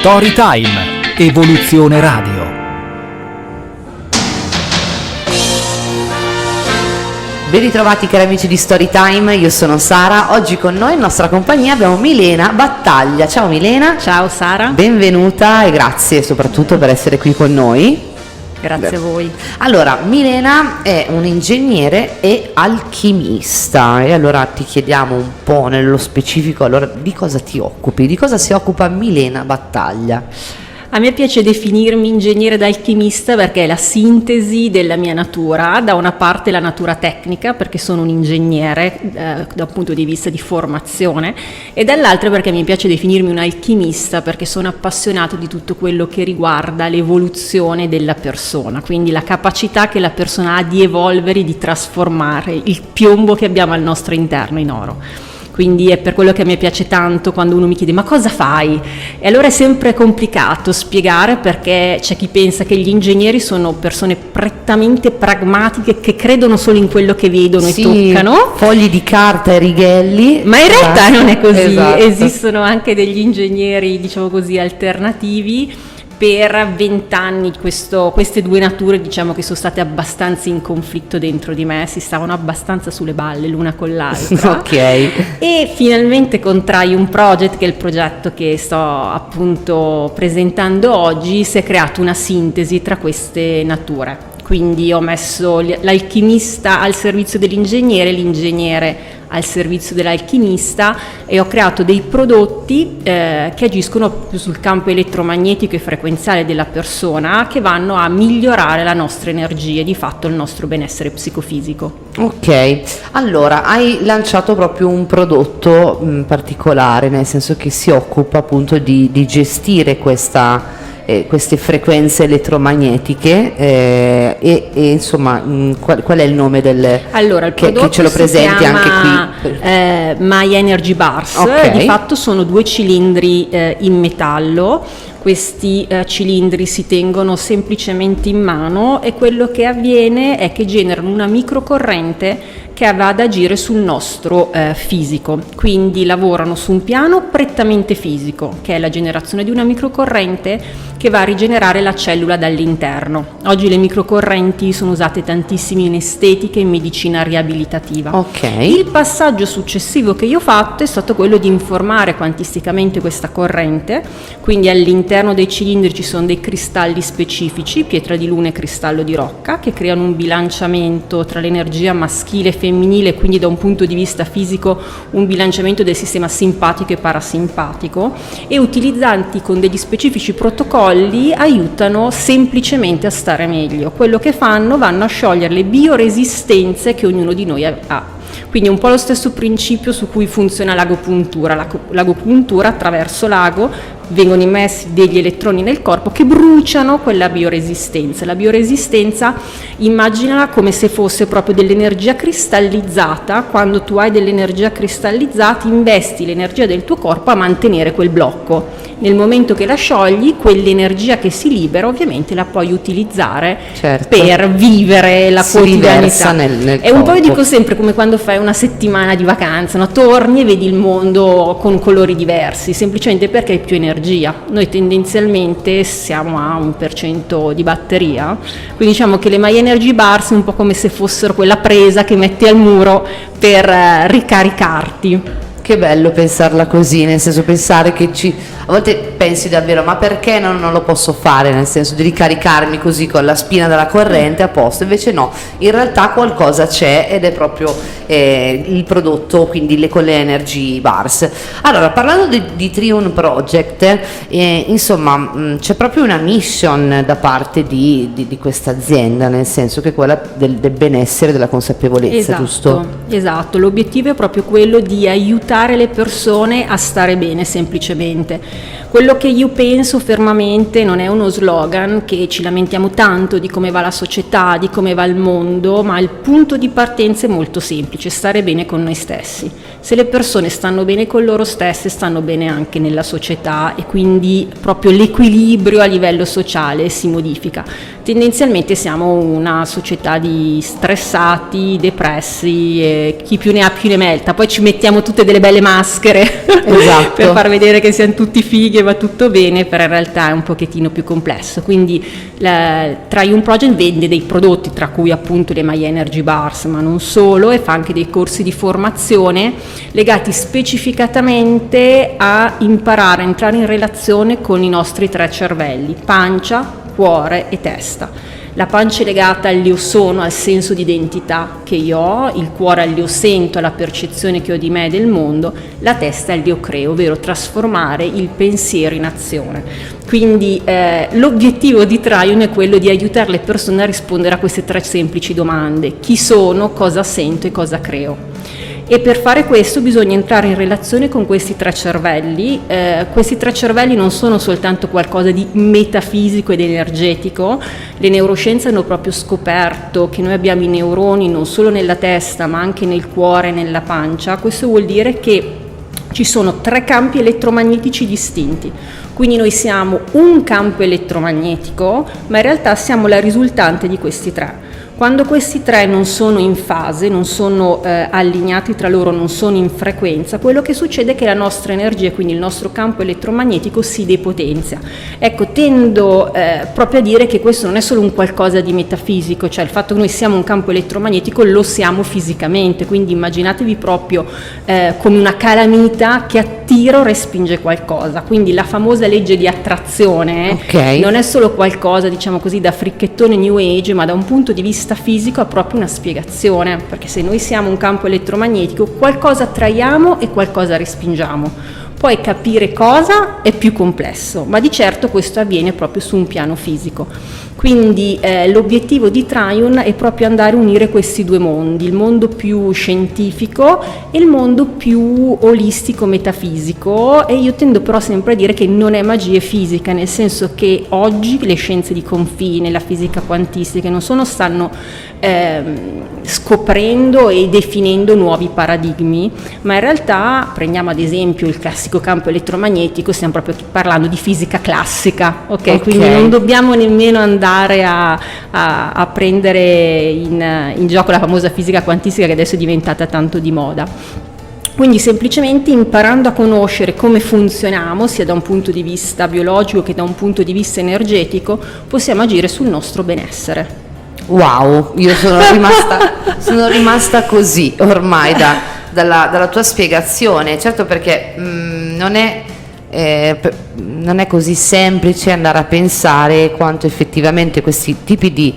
Storytime, Evoluzione Radio. Ben ritrovati cari amici di Storytime, io sono Sara. Oggi con noi in nostra compagnia abbiamo Milena Battaglia. Ciao Milena. Ciao Sara. Benvenuta e grazie soprattutto per essere qui con noi. Grazie a voi. Allora, Milena è un ingegnere e alchimista e allora ti chiediamo un po' nello specifico allora, di cosa ti occupi, di cosa si occupa Milena Battaglia? A me piace definirmi ingegnere ed alchimista perché è la sintesi della mia natura, da una parte la natura tecnica perché sono un ingegnere da un punto di vista di formazione e dall'altra perché mi piace definirmi un alchimista perché sono appassionato di tutto quello che riguarda l'evoluzione della persona, quindi la capacità che la persona ha di evolvere, di trasformare il piombo che abbiamo al nostro interno in oro. Quindi è per quello che a me piace tanto quando uno mi chiede ma cosa fai? E allora è sempre complicato spiegare perché c'è chi pensa che gli ingegneri sono persone prettamente pragmatiche che credono solo in quello che vedono e toccano. Fogli di carta e righelli. Ma in realtà non è così, esatto. Esistono anche degli ingegneri, diciamo così, alternativi. Per 20 anni queste due nature diciamo che sono state abbastanza in conflitto dentro di me, si stavano abbastanza sulle balle l'una con l'altra. Ok. E finalmente con Triune Project, che è il progetto che sto appunto presentando oggi, si è creata una sintesi tra queste nature. Quindi ho messo l'alchimista al servizio dell'ingegnere, l'ingegnere al servizio dell'alchimista e ho creato dei prodotti che agiscono più sul campo elettromagnetico e frequenziale della persona, che vanno a migliorare la nostra energia e di fatto il nostro benessere psicofisico. Ok, allora hai lanciato proprio un prodotto particolare, nel senso che si occupa appunto di gestire queste frequenze elettromagnetiche e insomma qual è il nome del allora il prodotto che ce lo presenti anche qui My Energy Bars. Di fatto sono due cilindri in metallo. Questi cilindri si tengono semplicemente in mano e quello che avviene è che generano una microcorrente che va ad agire sul nostro fisico, quindi lavorano su un piano prettamente fisico, che è la generazione di una microcorrente che va a rigenerare la cellula dall'interno. Oggi le microcorrenti sono usate tantissimo in estetica e in medicina riabilitativa. Il passaggio successivo che io ho fatto è stato quello di informare quantisticamente questa corrente, quindi all'interno dei cilindri ci sono dei cristalli specifici, pietra di luna e cristallo di rocca, che creano un bilanciamento tra l'energia maschile e femminile, quindi da un punto di vista fisico un bilanciamento del sistema simpatico e parasimpatico, e utilizzanti con degli specifici protocolli aiutano semplicemente a stare meglio. Quello che fanno, vanno a sciogliere le bioresistenze che ognuno di noi ha. Quindi è un po' lo stesso principio su cui funziona l'agopuntura. L'agopuntura, attraverso l'ago vengono immessi degli elettroni nel corpo che bruciano quella bioresistenza. La bioresistenza immaginala come se fosse proprio dell'energia cristallizzata. Quando tu hai dell'energia cristallizzata investi l'energia del tuo corpo a mantenere quel blocco. Nel momento che la sciogli, quell'energia che si libera ovviamente la puoi utilizzare per vivere la quotidianità. È un po', io dico sempre, come quando fai una settimana di vacanza, no? Torni e vedi il mondo con colori diversi, semplicemente perché hai più energia. Noi tendenzialmente siamo a 1% di batteria, quindi diciamo che le My Energy Bar sono un po' come se fossero quella presa che metti al muro per ricaricarti. Che bello pensarla così, nel senso pensare che a volte pensi davvero ma perché non lo posso fare, nel senso di ricaricarmi così con la spina della corrente a posto, invece no, in realtà qualcosa c'è ed è proprio il prodotto, quindi con le Energy Bars. Allora, parlando di Triune Project, insomma c'è proprio una mission da parte di questa azienda, nel senso che è quella del benessere, della consapevolezza, giusto? Esatto, l'obiettivo è proprio quello di aiutare le persone a stare bene semplicemente. Quello che io penso fermamente non è uno slogan che ci lamentiamo tanto di come va la società, di come va il mondo, ma il punto di partenza è molto semplice: stare bene con noi stessi. Se le persone stanno bene con loro stesse, stanno bene anche nella società e quindi proprio l'equilibrio a livello sociale si modifica. tendenzialmente siamo una società di stressati, depressi, e chi più ne ha più ne merita. Poi ci mettiamo tutte delle belle maschere Esatto. per far vedere che siamo tutti fighi e va tutto bene, però in realtà è un pochettino più complesso. Quindi Triune Project vende dei prodotti, tra cui appunto le My Energy Bars, ma non solo, e fa anche dei corsi di formazione legati specificatamente a imparare a entrare in relazione con i nostri 3 cervelli: pancia, cuore e testa. La pancia è legata all'io sono, al senso di identità che io ho, il cuore all'io sento, alla percezione che ho di me e del mondo, la testa all'io creo, ovvero trasformare il pensiero in azione. Quindi l'obiettivo di Triune è quello di aiutare le persone a rispondere a queste 3 semplici domande: chi sono, cosa sento e cosa creo. E per fare questo bisogna entrare in relazione con questi 3 cervelli. Questi 3 cervelli non sono soltanto qualcosa di metafisico ed energetico. Le neuroscienze hanno proprio scoperto che noi abbiamo i neuroni non solo nella testa ma anche nel cuore e nella pancia. Questo vuol dire che ci sono 3 campi elettromagnetici distinti. Quindi noi siamo un campo elettromagnetico, ma in realtà siamo la risultante di questi 3. Quando questi 3 non sono in fase, non sono allineati tra loro, non sono in frequenza, quello che succede è che la nostra energia, quindi il nostro campo elettromagnetico, si depotenzia. Ecco, tendo proprio a dire che questo non è solo un qualcosa di metafisico, cioè il fatto che noi siamo un campo elettromagnetico lo siamo fisicamente, quindi immaginatevi proprio come una calamita che attira o respinge qualcosa. Quindi la famosa legge di attrazione non è solo qualcosa, diciamo così, da fricchettone New Age, ma da un punto di vista fisico ha proprio una spiegazione, perché se noi siamo un campo elettromagnetico, qualcosa attraiamo e qualcosa respingiamo. Poi capire cosa è più complesso, ma di certo questo avviene proprio su un piano fisico. Quindi l'obiettivo di Triune è proprio andare a unire questi 2 mondi, il mondo più scientifico e il mondo più olistico, metafisico, e io tendo però sempre a dire che non è magia fisica, nel senso che oggi le scienze di confine, la fisica quantistica non solo stanno scoprendo e definendo nuovi paradigmi, ma in realtà prendiamo ad esempio il classico campo elettromagnetico, stiamo proprio parlando di fisica classica, ok? Quindi non dobbiamo nemmeno andare a prendere in gioco la famosa fisica quantistica che adesso è diventata tanto di moda. Quindi semplicemente imparando a conoscere come funzioniamo, sia da un punto di vista biologico che da un punto di vista energetico, possiamo agire sul nostro benessere. Wow, io sono rimasta così ormai dalla tua spiegazione, certo, perché non è così semplice andare a pensare quanto effettivamente questi tipi di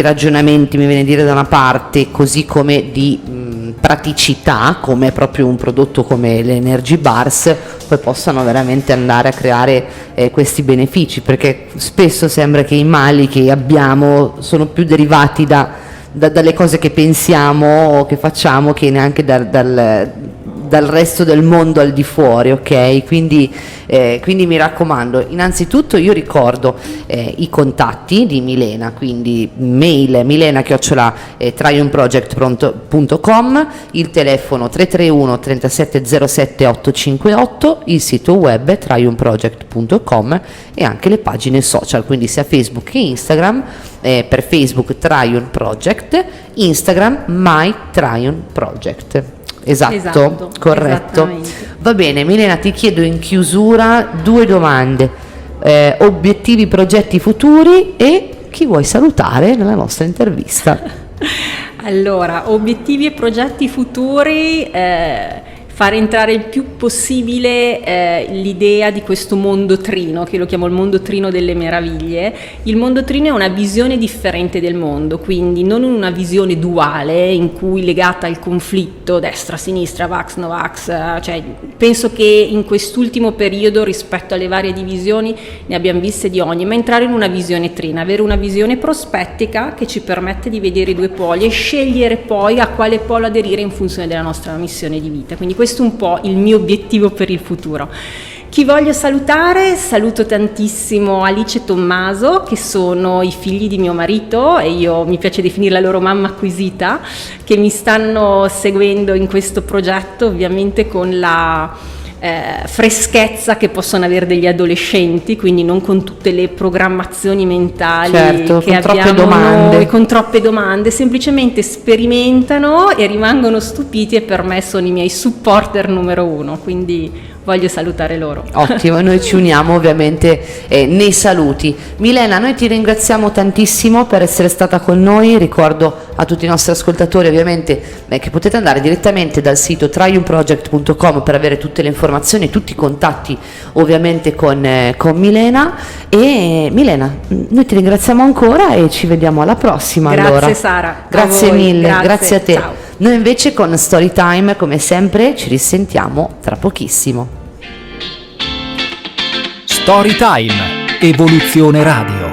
ragionamenti, mi viene a dire da una parte, così come di praticità, come proprio un prodotto come le Energy Bars, poi possano veramente andare a creare questi benefici, perché spesso sembra che i mali che abbiamo sono più derivati dalle cose che pensiamo o che facciamo, che neanche dal resto del mondo al di fuori, ok? Quindi mi raccomando, innanzitutto io ricordo i contatti di Milena, quindi mail milena@triuneproject.com, il telefono 331 3707 858, il sito web triuneproject.com e anche le pagine social, quindi sia Facebook che Instagram, per Facebook Triune Project, Instagram My Triune Project. Esatto, corretto. Va bene, Milena, ti chiedo in chiusura 2 domande: obiettivi, progetti futuri e chi vuoi salutare nella nostra intervista. Allora, obiettivi e progetti futuri, fare entrare il più possibile l'idea di questo mondo trino, che lo chiamo il mondo trino delle meraviglie. Il mondo trino è una visione differente del mondo, quindi non una visione duale in cui legata al conflitto destra, sinistra, vax, no vax, cioè penso che in quest'ultimo periodo rispetto alle varie divisioni ne abbiamo viste di ogni, ma entrare in una visione trina, avere una visione prospettica che ci permette di vedere i 2 poli e scegliere poi a quale polo aderire in funzione della nostra missione di vita. Quindi questo è un po' il mio obiettivo per il futuro. Chi voglio salutare? Saluto tantissimo Alice e Tommaso, che sono i figli di mio marito e mi piace definire la loro mamma acquisita, che mi stanno seguendo in questo progetto, ovviamente con la freschezza che possono avere degli adolescenti, quindi non con tutte le programmazioni mentali certo, che con troppe abbiamo domande. noi, con troppe domande, semplicemente sperimentano e rimangono stupiti, e per me sono i miei supporter numero uno, quindi voglio salutare loro. Ottimo, noi ci uniamo ovviamente nei saluti. Milena, noi ti ringraziamo tantissimo per essere stata con noi. Ricordo a tutti i nostri ascoltatori ovviamente che potete andare direttamente dal sito triumproject.com per avere tutte le informazioni, tutti i contatti ovviamente con Milena. E Milena, noi ti ringraziamo ancora e ci vediamo alla prossima. Grazie allora. Sara. Grazie mille, grazie a te. Ciao. Noi invece con Storytime, come sempre, ci risentiamo tra pochissimo. Storytime, Evoluzione Radio.